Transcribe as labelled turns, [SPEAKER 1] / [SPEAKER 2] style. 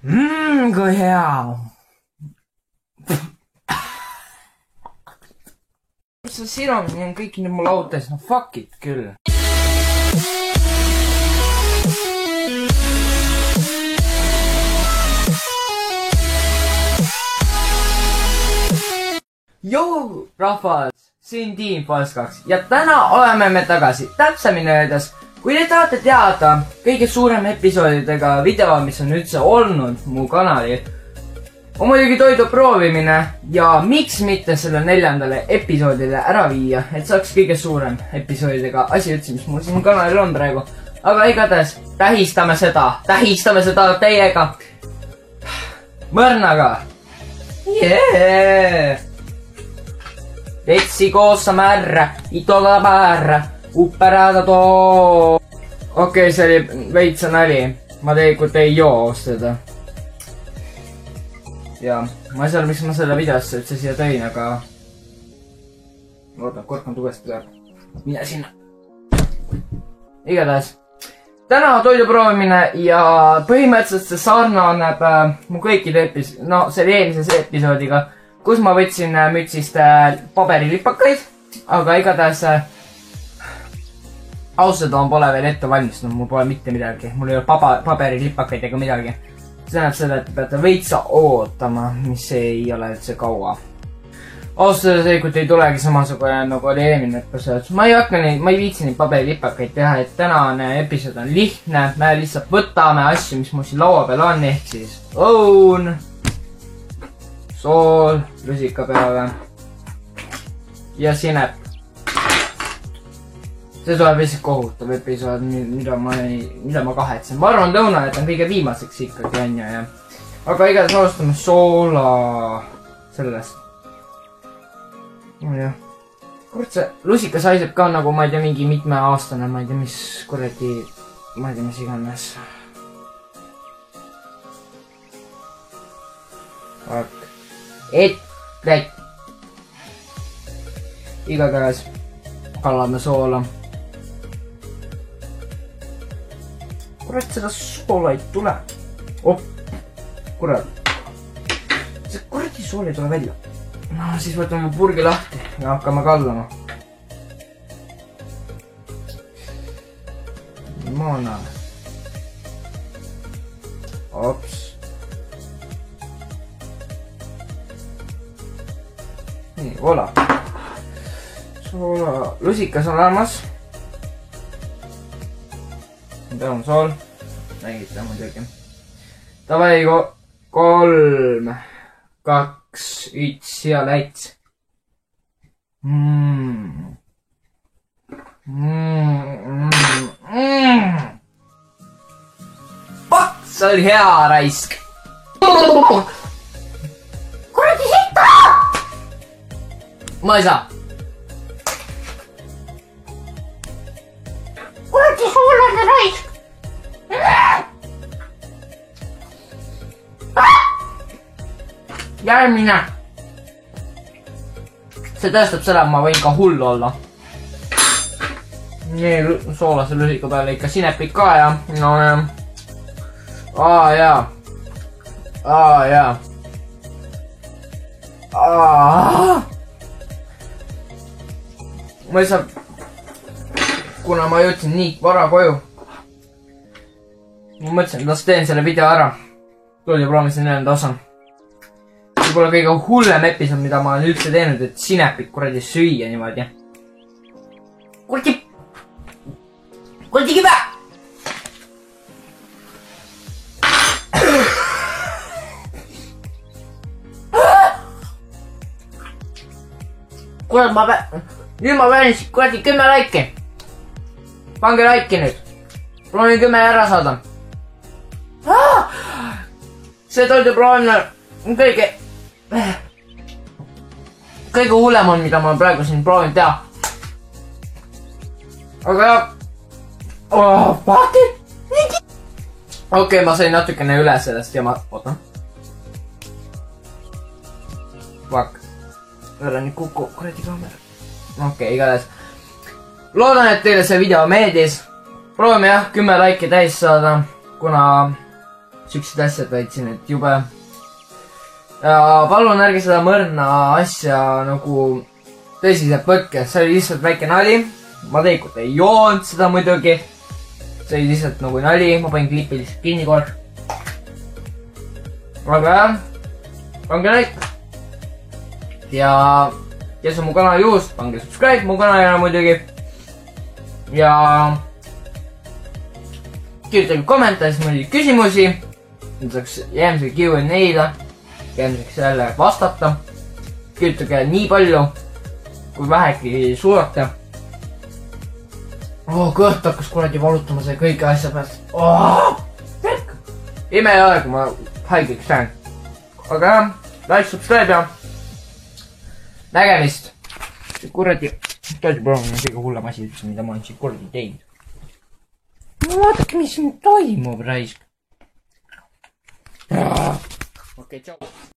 [SPEAKER 1] Kui hea. See siromine on kõik nüüd mu laudes, no fuck it küll. Jou, rahvas, siin Team Falskaks ja täna oleme me tagasi. Täpsemini öeldes, kui te tahate teada kõige suurem episoodidega video, mis on üldse olnud mu kanalil, on muidugi toidu proovimine ja miks mitte selle 4. episoodile ära viia, et saaks kõige suurem episoodidega asi üldse, mis mul siin kanalil on praegu. Aga igatahes tähistame seda teiega mõrnaga. Vetsi koossa märrä, itolla määrä, upperäätä too. Okei, see oli veitsa nali. Ma tegelikult ei joo seda. Ja ma ei saa, miks ma selle videosse üldse siia tõin, aga... Oota, korkan tugesti peab. Mine sinna. Igatahes. Täna toidu proovimine ja põhimõtteliselt see sarnaneb mu kõikide no see oli eelmises episoodiga, kus ma võtsin mütsist paberilipakaid, aga igatahes ausalt on pole veel ette valmistunud, mul pole mitte midagi, mul ei ole paberilipakaid ega midagi. See tähendab seda, et te peate veitsa ootama, mis ei ole üldse kaua. Ausalt tegelikult ei tulegi samasugune nagu oli eelmine episood. Ma ei viitsi neid paberilipakaid teha, et tänane episood on lihtne, me lihtsalt võtame asju, mis mul siin laua peal on, ehk siis õun, sool, lusika peale ja sinep. See tuleb lihtsalt kohutav episood, mida ma kahetsen. Ma arvan, lõunajad on kõige viimaseks ikkagi on ju, jah. Aga igatahes alustame soola sellest. Jah. Kurat, see lusika saiseb ka nagu, ma ei tea, mingi mitmeaastane, ma ei tea, mis kuradi, ma ei tea, mis iganes. Vaak. Igatahes kallame soola. Kurat, seda soola ei tule. Kurat. See kuradi sool ei tule välja. No, siis võtame purgi lahti ja hakkame kallama. Moona. Ops. Nii, vola. Soola. Lusikas on olemas. Mida on sool? Nägite muidugi. Tavai 3, 2, 1 ja läits. See oli hea raisk. Kuradi sita! Ma ei saa. Kuradi suulane raisk. Järgmine. See tõestab seda, et ma võin ka hull olla. Nii, soolase lusika peale ikka sinepid ka ja... No jah. Jaa. Ma ei saa... Kuna ma jõudsin nii vara koju. Ma mõtlesin, et las teen selle video ära. Tuli proovisin 4. osa. Võib-olla kõige hullem episood, mida ma olen üldse teinud, et sinepid kuradi süüa niimoodi. Kuradi kibe! Kurat, nüüd ma pean siis kuradi 10 laiki. Pange laiki nüüd. Proovin 10 ära saada. See toidu proovimine on kõige hullem on, mida ma praegu siin proovin teha. Aga jah. Fuck it! Okei, ma sain natukene üle sellest ja ma... Oota. Fuck. Ära nüüd kuku kuradi kaamera. Okei, igatahes. Loodan, et teile see video meeldis. Proovime jah 10 laiki täis saada, kuna Siuksed asjad võtsin, et jube. Ja palun ärge seda mõrna asja nagu tõsiselt võtke, see oli lihtsalt väike nali. Ma tegelikult ei joonud seda muidugi. See oli lihtsalt nagu nali, ma panin klipi lihtsalt kinni kord. Aga jah, pange like. Ja kes on mu kanali uus, pange subscribe mu kanalile muidugi. Ja kirjutage kommentaaris muidugi küsimusi. Saaks järgmisega Q&A-le. Järgmiseks jälle vastata. Kirjutage nii palju, kui vähegi suudate. Kõht hakkas kuradi valutama see kõige asja pärast. Ime ei ole, kui ma haigeks lähen. Aga jah, like, subscribe ja nägemist. See kuradi toiduprogramm on kõige hullem asi üldse, mida ma olen siin kuradi teinud. No vaadake, mis siin toimub, raisk. Okei, tšau.